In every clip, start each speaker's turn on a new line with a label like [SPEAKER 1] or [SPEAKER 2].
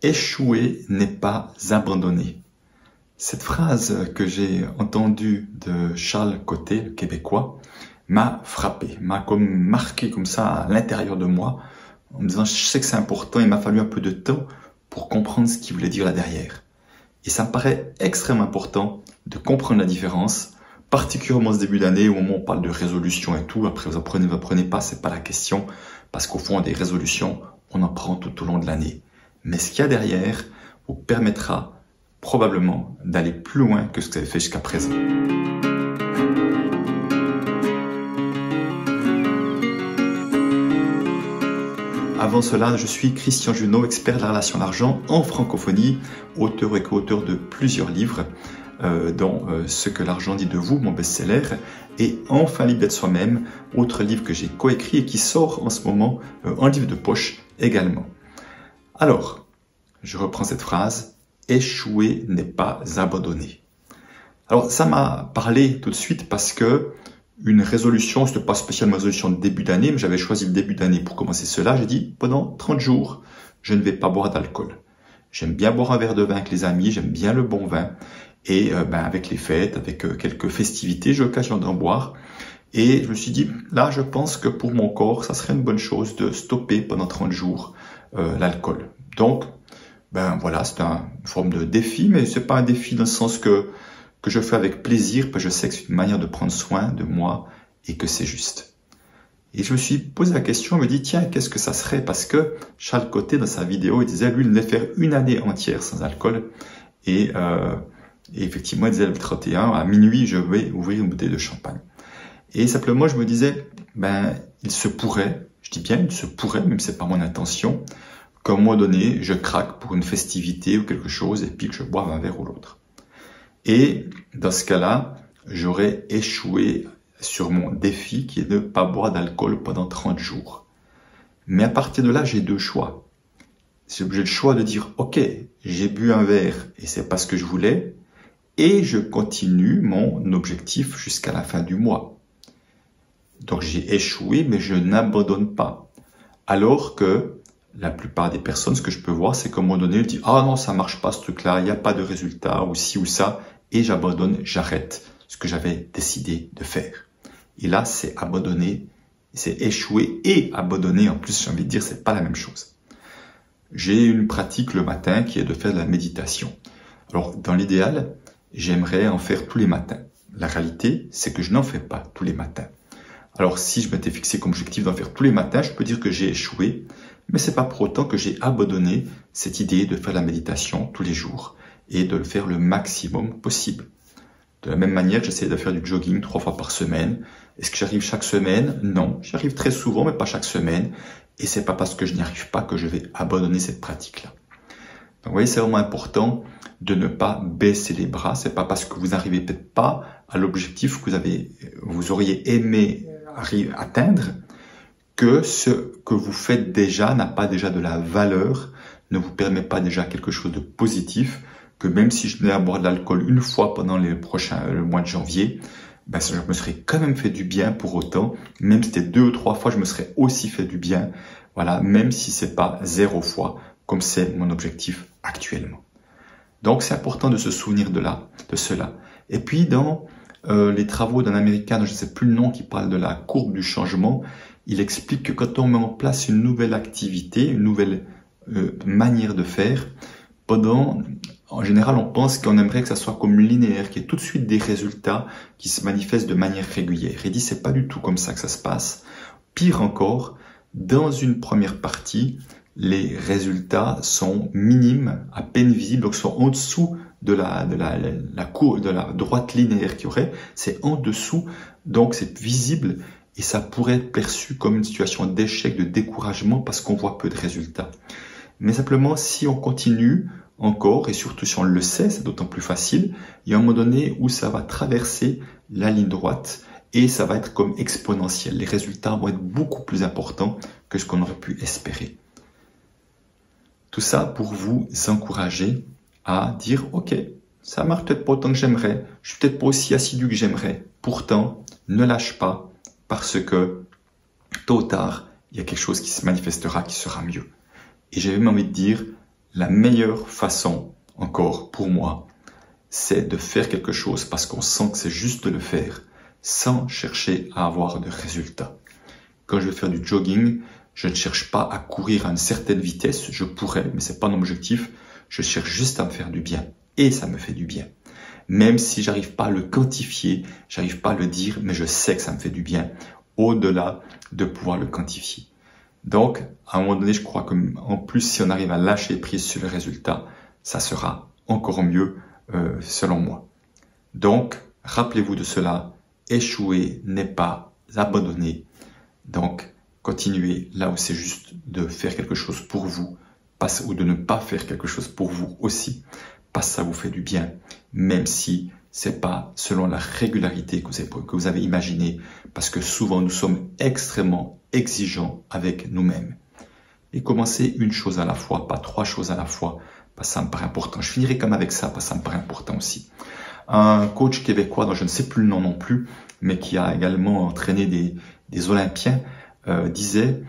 [SPEAKER 1] échouer n'est pas abandonner. Cette phrase que j'ai entendue de Charles Côté, le Québécois, m'a frappé, m'a comme marqué comme ça à l'intérieur de moi, en me disant je sais que c'est important, il m'a fallu un peu de temps pour comprendre ce qu'il voulait dire là derrière. Et ça me paraît extrêmement important de comprendre la différence, particulièrement ce début d'année, au moment où on parle de résolution et tout. Après, vous apprenez pas, c'est pas la question, parce qu'au fond, des résolutions, on en prend tout au long de l'année. Mais ce qu'il y a derrière vous permettra probablement d'aller plus loin que ce que vous avez fait jusqu'à présent. Avant cela, je suis Christian Junot, expert de la relation à l'argent en francophonie, auteur et co-auteur de plusieurs livres, dont Ce que l'argent dit de vous, mon best-seller, et Enfin libre d'être soi-même, autre livre que j'ai coécrit et qui sort en ce moment en livre de poche également. Alors, je reprends cette phrase, échouer n'est pas abandonner. Alors, ça m'a parlé tout de suite parce que une résolution, ce n'était pas spécialement une résolution de début d'année, mais j'avais choisi le début d'année pour commencer cela. J'ai dit, pendant 30 jours, je ne vais pas boire d'alcool. J'aime bien boire un verre de vin avec les amis, j'aime bien le bon vin. Et avec les fêtes, avec quelques festivités, j'ai l'occasion d'en boire. Et je me suis dit, là, je pense que pour mon corps, ça serait une bonne chose de stopper pendant 30 jours l'alcool. Donc, voilà, c'est une forme de défi, mais c'est pas un défi dans le sens que je fais avec plaisir, parce que je sais que c'est une manière de prendre soin de moi et que c'est juste. Et je me suis posé la question, je me dis, tiens, qu'est-ce que ça serait? Parce que Charles Côté, dans sa vidéo, il disait, lui, il allait faire une année entière sans alcool. Et effectivement, il disait, le 31, à minuit, je vais ouvrir une bouteille de champagne. Et simplement, je me disais, il se pourrait, je dis bien, il se pourrait, même si c'est pas mon intention, qu'à un moment donné, je craque pour une festivité ou quelque chose, et puis que je boive un verre ou l'autre. Et dans ce cas-là, j'aurais échoué sur mon défi qui est de ne pas boire d'alcool pendant 30 jours. Mais à partir de là, j'ai deux choix. J'ai le choix de dire, ok, j'ai bu un verre et c'est pas ce que je voulais, et je continue mon objectif jusqu'à la fin du mois. Donc j'ai échoué, mais je n'abandonne pas. Alors que la plupart des personnes, ce que je peux voir, c'est qu'à un moment donné, elles disent, ah non, ça marche pas ce truc-là, il n'y a pas de résultat, ou ci ou ça, et j'abandonne, j'arrête ce que j'avais décidé de faire. Et là, c'est abandonner, c'est échouer et abandonner. En plus, j'ai envie de dire, c'est pas la même chose. J'ai une pratique le matin qui est de faire de la méditation. Alors, dans l'idéal, j'aimerais en faire tous les matins. La réalité, c'est que je n'en fais pas tous les matins. Alors, si je m'étais fixé comme objectif d'en faire tous les matins, je peux dire que j'ai échoué, mais c'est pas pour autant que j'ai abandonné cette idée de faire la méditation tous les jours et de le faire le maximum possible. De la même manière, j'essaie de faire du jogging 3 fois par semaine. Est-ce que j'arrive chaque semaine? Non, j'arrive très souvent, mais pas chaque semaine. Et c'est pas parce que je n'y arrive pas que je vais abandonner cette pratique-là. Donc, vous voyez, c'est vraiment important de ne pas baisser les bras. C'est pas parce que vous n'arrivez peut-être pas à l'objectif que vous auriez aimé atteindre que ce que vous faites déjà n'a pas déjà de la valeur, ne vous permet pas déjà quelque chose de positif, que même si je venais à boire de l'alcool une fois pendant le mois de janvier, je me serais quand même fait du bien pour autant. Même si c'était 2 ou 3 fois, je me serais aussi fait du bien. Voilà, même si c'est pas 0 fois, comme c'est mon objectif actuellement. Donc, c'est important de se souvenir de cela. Et puis, dans les travaux d'un Américain, je ne sais plus le nom, qui parle de la courbe du changement, il explique que quand on met en place une nouvelle activité, une nouvelle manière de faire, en général, on pense qu'on aimerait que ça soit comme linéaire, qu'il y ait tout de suite des résultats qui se manifestent de manière régulière. Il dit, c'est pas du tout comme ça que ça se passe. Pire encore, dans une première partie, les résultats sont minimes, à peine visibles, donc sont en dessous de la droite linéaire qu'il y aurait. C'est en dessous, donc c'est visible et ça pourrait être perçu comme une situation d'échec, de découragement parce qu'on voit peu de résultats. Mais simplement, si on continue encore, et surtout si on le sait, c'est d'autant plus facile, il y a un moment donné où ça va traverser la ligne droite et ça va être comme exponentiel. Les résultats vont être beaucoup plus importants que ce qu'on aurait pu espérer. Tout ça pour vous encourager à dire, ok, ça marche peut-être pas autant que j'aimerais, je suis peut-être pas aussi assidu que j'aimerais. Pourtant, ne lâche pas parce que tôt ou tard, il y a quelque chose qui se manifestera qui sera mieux. Et j'ai même envie de dire, la meilleure façon, encore pour moi, c'est de faire quelque chose parce qu'on sent que c'est juste de le faire, sans chercher à avoir de résultats. Quand je vais faire du jogging, je ne cherche pas à courir à une certaine vitesse, je pourrais, mais c'est pas mon objectif, je cherche juste à me faire du bien, et ça me fait du bien. Même si j'arrive pas à le quantifier, j'arrive pas à le dire, mais je sais que ça me fait du bien, au-delà de pouvoir le quantifier. Donc, à un moment donné, je crois qu'en plus, si on arrive à lâcher prise sur le résultat, ça sera encore mieux, selon moi. Donc, rappelez-vous de cela, échouer n'est pas abandonner. Donc, continuez là où c'est juste de faire quelque chose pour vous, ou de ne pas faire quelque chose pour vous aussi, parce que ça vous fait du bien, même si c'est pas selon la régularité que vous avez imaginé, parce que souvent nous sommes extrêmement exigeants avec nous-mêmes. Et commencez une chose à la fois, pas 3 choses à la fois, parce que ça me paraît important. Je finirai comme avec ça, parce que ça me paraît important aussi. Un coach québécois, dont je ne sais plus le nom non plus, mais qui a également entraîné des Olympiens, disait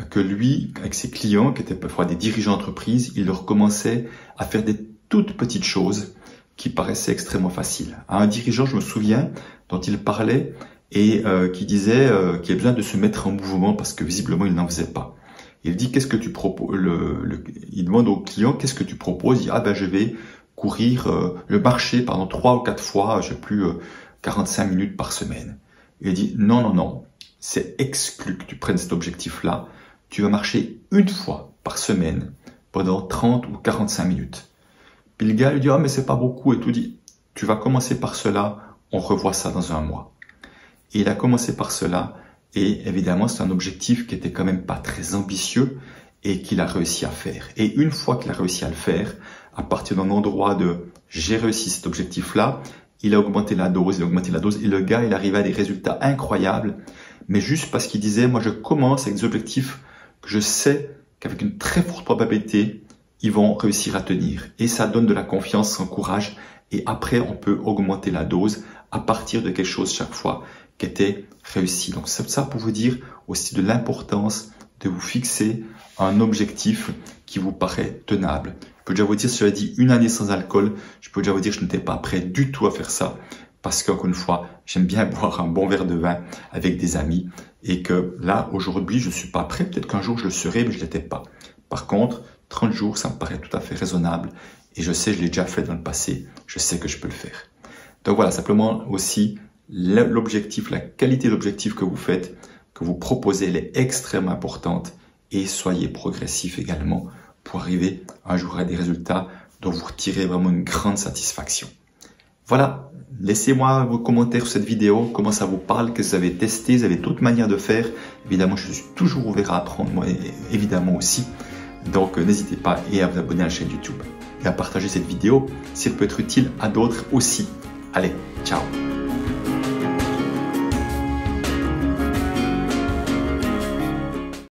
[SPEAKER 1] que lui, avec ses clients, qui étaient parfois des dirigeants d'entreprise, il leur commençait à faire des toutes petites choses qui paraissaient extrêmement faciles. À un dirigeant, je me souviens, dont il parlait et qui disait qu'il avait besoin de se mettre en mouvement parce que visiblement il n'en faisait pas. Il dit qu'est-ce que tu proposes, il demande au client qu'est-ce que tu proposes, il dit ah ben je vais courir le marché pendant 3 ou 4 fois, je sais plus 45 minutes par semaine. Il dit non, c'est exclu que tu prennes cet objectif-là. Tu vas marcher une fois par semaine pendant 30 ou 45 minutes. Puis le gars lui dit ah mais c'est pas beaucoup et tout, dit tu vas commencer par cela, on revoit ça dans 1 mois. Et il a commencé par cela et évidemment c'est un objectif qui était quand même pas très ambitieux et qu'il a réussi à faire. Et une fois qu'il a réussi à le faire, à partir d'un endroit de j'ai réussi cet objectif-là, il a augmenté la dose et le gars il arrivait à des résultats incroyables, mais juste parce qu'il disait moi je commence avec des objectifs que je sais qu'avec une très forte probabilité ils vont réussir à tenir. Et ça donne de la confiance, un courage. Et après, on peut augmenter la dose à partir de quelque chose chaque fois qui était réussi. Donc, c'est ça pour vous dire aussi de l'importance de vous fixer un objectif qui vous paraît tenable. Je peux déjà vous dire, si j'avais dit 1 année sans alcool, je peux déjà vous dire que je n'étais pas prêt du tout à faire ça. Parce qu'encore une fois, j'aime bien boire un bon verre de vin avec des amis. Et que là, aujourd'hui, je ne suis pas prêt. Peut-être qu'un jour, je le serai, mais je ne l'étais pas. Par contre, 30 jours, ça me paraît tout à fait raisonnable et je sais, je l'ai déjà fait dans le passé, je sais que je peux le faire. Donc voilà, simplement aussi, l'objectif, la qualité de l'objectif que vous faites, que vous proposez, elle est extrêmement importante et soyez progressif également pour arriver un jour à des résultats dont vous retirez vraiment une grande satisfaction. Voilà, laissez-moi vos commentaires sur cette vidéo, comment ça vous parle, que vous avez testé, vous avez d'autres manières de faire. Évidemment, je suis toujours ouvert à apprendre, moi évidemment aussi. Donc n'hésitez pas à vous abonner à la chaîne YouTube et à partager cette vidéo si elle peut être utile à d'autres aussi. Allez, ciao!